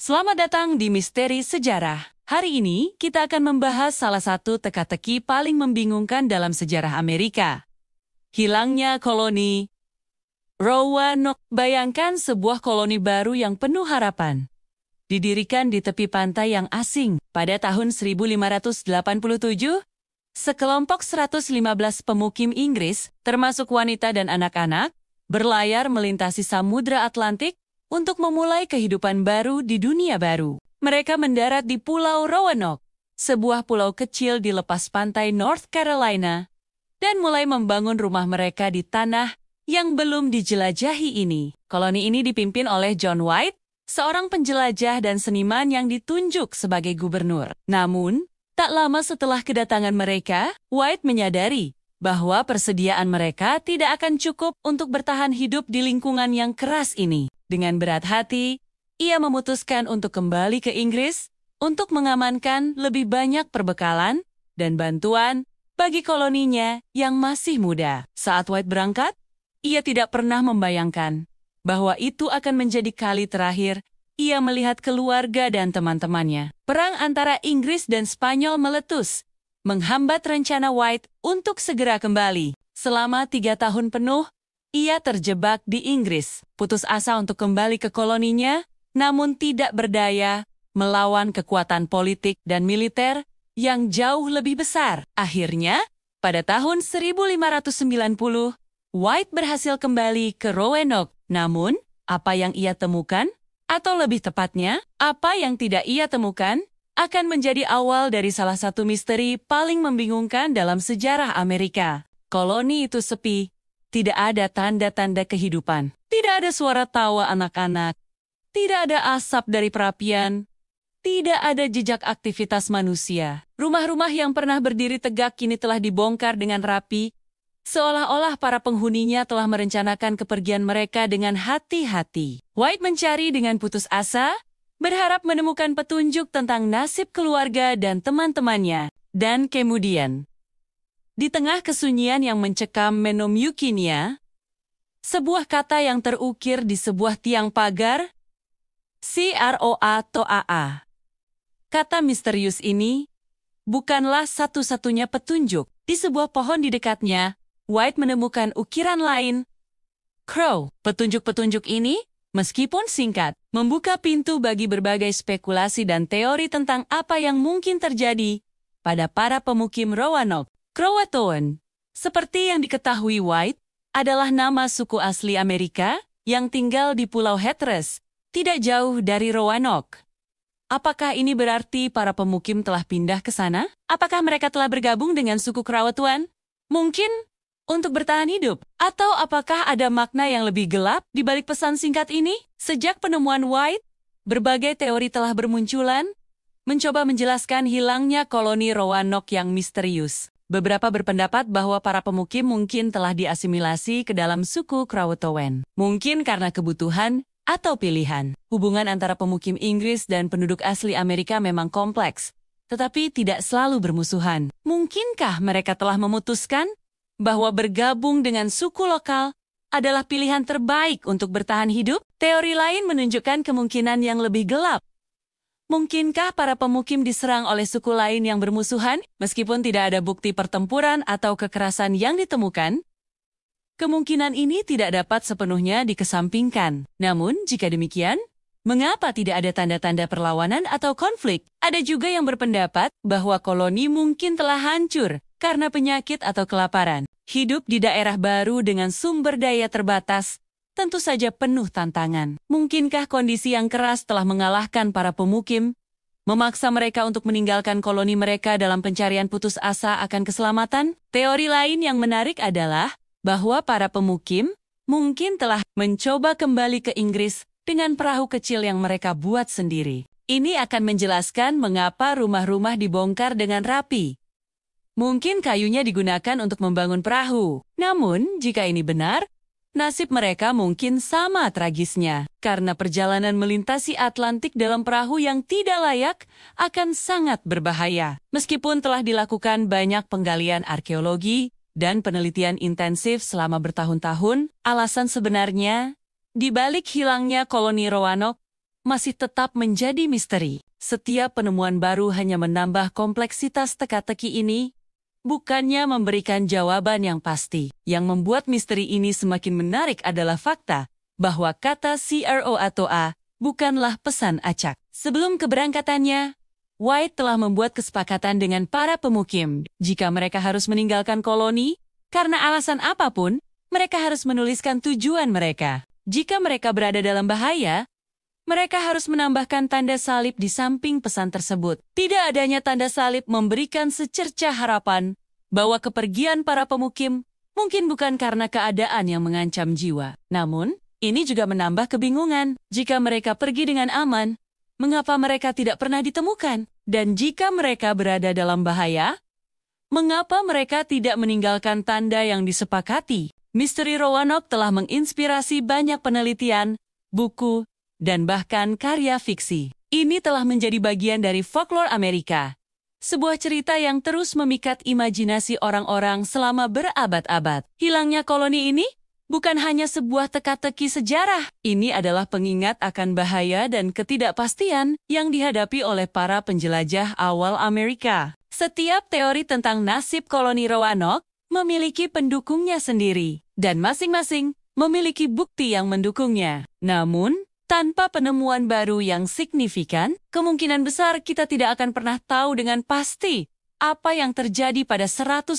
Selamat datang di Misteri Sejarah. Hari ini kita akan membahas salah satu teka-teki paling membingungkan dalam sejarah Amerika. Hilangnya koloni Roanoke. Bayangkan sebuah koloni baru yang penuh harapan. Didirikan di tepi pantai yang asing pada tahun 1587, sekelompok 115 pemukim Inggris, termasuk wanita dan anak-anak, berlayar melintasi Samudra Atlantik untuk memulai kehidupan baru di dunia baru. Mereka mendarat di Pulau Roanoke, sebuah pulau kecil di lepas pantai North Carolina, dan mulai membangun rumah mereka di tanah yang belum dijelajahi ini. Koloni ini dipimpin oleh John White, seorang penjelajah dan seniman yang ditunjuk sebagai gubernur. Namun, tak lama setelah kedatangan mereka, White menyadari bahwa persediaan mereka tidak akan cukup untuk bertahan hidup di lingkungan yang keras ini. Dengan berat hati, ia memutuskan untuk kembali ke Inggris untuk mengamankan lebih banyak perbekalan dan bantuan bagi koloninya yang masih muda. Saat White berangkat, ia tidak pernah membayangkan bahwa itu akan menjadi kali terakhir ia melihat keluarga dan teman-temannya. Perang antara Inggris dan Spanyol meletus, menghambat rencana White untuk segera kembali. Selama 3 tahun penuh, ia terjebak di Inggris, putus asa untuk kembali ke koloninya, namun tidak berdaya melawan kekuatan politik dan militer yang jauh lebih besar. Akhirnya, pada tahun 1590, White berhasil kembali ke Roanoke. Namun, apa yang ia temukan, atau lebih tepatnya, apa yang tidak ia temukan, akan menjadi awal dari salah satu misteri paling membingungkan dalam sejarah Amerika. Koloni itu sepi. Tidak ada tanda-tanda kehidupan. Tidak ada suara tawa anak-anak. Tidak ada asap dari perapian. Tidak ada jejak aktivitas manusia. Rumah-rumah yang pernah berdiri tegak kini telah dibongkar dengan rapi, seolah-olah para penghuninya telah merencanakan kepergian mereka dengan hati-hati. White mencari dengan putus asa, berharap menemukan petunjuk tentang nasib keluarga dan teman-temannya. Dan kemudian, di tengah kesunyian yang mencekam Menominee, sebuah kata yang terukir di sebuah tiang pagar, Croatoa. Kata misterius ini bukanlah satu-satunya petunjuk. Di sebuah pohon di dekatnya, White menemukan ukiran lain, Crow. Petunjuk-petunjuk ini, meskipun singkat, membuka pintu bagi berbagai spekulasi dan teori tentang apa yang mungkin terjadi pada para pemukim Roanoke. Croatoan, seperti yang diketahui White, adalah nama suku asli Amerika yang tinggal di Pulau Hatteras, tidak jauh dari Roanoke. Apakah ini berarti para pemukim telah pindah ke sana? Apakah mereka telah bergabung dengan suku Croatoan? Mungkin untuk bertahan hidup. Atau apakah ada makna yang lebih gelap di balik pesan singkat ini? Sejak penemuan White, berbagai teori telah bermunculan, mencoba menjelaskan hilangnya koloni Roanoke yang misterius. Beberapa berpendapat bahwa para pemukim mungkin telah diasimilasi ke dalam suku Croatoan. Mungkin karena kebutuhan atau pilihan. Hubungan antara pemukim Inggris dan penduduk asli Amerika memang kompleks, tetapi tidak selalu bermusuhan. Mungkinkah mereka telah memutuskan bahwa bergabung dengan suku lokal adalah pilihan terbaik untuk bertahan hidup? Teori lain menunjukkan kemungkinan yang lebih gelap. Mungkinkah para pemukim diserang oleh suku lain yang bermusuhan, meskipun tidak ada bukti pertempuran atau kekerasan yang ditemukan? Kemungkinan ini tidak dapat sepenuhnya dikesampingkan. Namun, jika demikian, mengapa tidak ada tanda-tanda perlawanan atau konflik? Ada juga yang berpendapat bahwa koloni mungkin telah hancur karena penyakit atau kelaparan. Hidup di daerah baru dengan sumber daya terbatas tentu saja penuh tantangan. Mungkinkah kondisi yang keras telah mengalahkan para pemukim, memaksa mereka untuk meninggalkan koloni mereka dalam pencarian putus asa akan keselamatan? Teori lain yang menarik adalah bahwa para pemukim mungkin telah mencoba kembali ke Inggris dengan perahu kecil yang mereka buat sendiri. Ini akan menjelaskan mengapa rumah-rumah dibongkar dengan rapi. Mungkin kayunya digunakan untuk membangun perahu. Namun, jika ini benar, nasib mereka mungkin sama tragisnya, karena perjalanan melintasi Atlantik dalam perahu yang tidak layak akan sangat berbahaya. Meskipun telah dilakukan banyak penggalian arkeologi dan penelitian intensif selama bertahun-tahun, alasan sebenarnya di balik hilangnya koloni Roanoke masih tetap menjadi misteri. Setiap penemuan baru hanya menambah kompleksitas teka-teki ini, bukannya memberikan jawaban yang pasti. Yang membuat misteri ini semakin menarik adalah fakta bahwa kata CRO atau A bukanlah pesan acak. Sebelum keberangkatannya, White telah membuat kesepakatan dengan para pemukim. Jika mereka harus meninggalkan koloni, karena alasan apapun, mereka harus menuliskan tujuan mereka. Jika mereka berada dalam bahaya, mereka harus menambahkan tanda salib di samping pesan tersebut. Tidak adanya tanda salib memberikan secercah harapan bahwa kepergian para pemukim mungkin bukan karena keadaan yang mengancam jiwa. Namun, ini juga menambah kebingungan. Jika mereka pergi dengan aman, mengapa mereka tidak pernah ditemukan? Dan jika mereka berada dalam bahaya, mengapa mereka tidak meninggalkan tanda yang disepakati? Misteri Roanoke telah menginspirasi banyak penelitian, buku, dan bahkan karya fiksi. Ini telah menjadi bagian dari folklore Amerika. Sebuah cerita yang terus memikat imajinasi orang-orang selama berabad-abad. Hilangnya koloni ini bukan hanya sebuah teka-teki sejarah. Ini adalah pengingat akan bahaya dan ketidakpastian yang dihadapi oleh para penjelajah awal Amerika. Setiap teori tentang nasib koloni Roanoke memiliki pendukungnya sendiri, dan masing-masing memiliki bukti yang mendukungnya. Namun, tanpa penemuan baru yang signifikan, kemungkinan besar kita tidak akan pernah tahu dengan pasti apa yang terjadi pada 115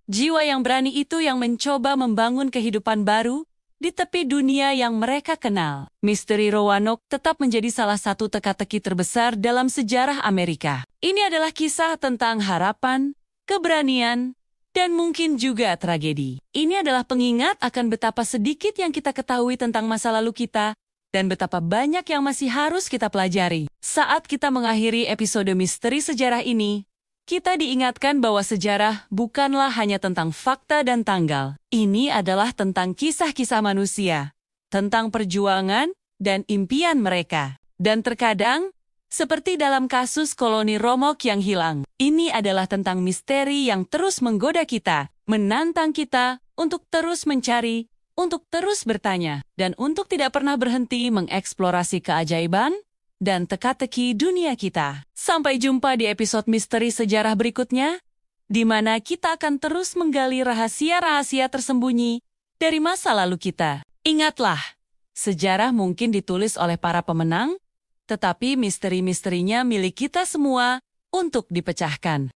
jiwa yang berani itu yang mencoba membangun kehidupan baru di tepi dunia yang mereka kenal. Misteri Roanoke tetap menjadi salah satu teka-teki terbesar dalam sejarah Amerika. Ini adalah kisah tentang harapan, keberanian, dan mungkin juga tragedi. Ini adalah pengingat akan betapa sedikit yang kita ketahui tentang masa lalu kita dan betapa banyak yang masih harus kita pelajari. Saat kita mengakhiri episode misteri sejarah ini, kita diingatkan bahwa sejarah bukanlah hanya tentang fakta dan tanggal. Ini adalah tentang kisah-kisah manusia, tentang perjuangan dan impian mereka. Dan terkadang, seperti dalam kasus koloni Roanoke yang hilang, ini adalah tentang misteri yang terus menggoda kita, menantang kita untuk terus mencari, untuk terus bertanya, dan untuk tidak pernah berhenti mengeksplorasi keajaiban dan teka-teki dunia kita. Sampai jumpa di episode misteri sejarah berikutnya, di mana kita akan terus menggali rahasia-rahasia tersembunyi dari masa lalu kita. Ingatlah, sejarah mungkin ditulis oleh para pemenang, tetapi misteri-misterinya milik kita semua untuk dipecahkan.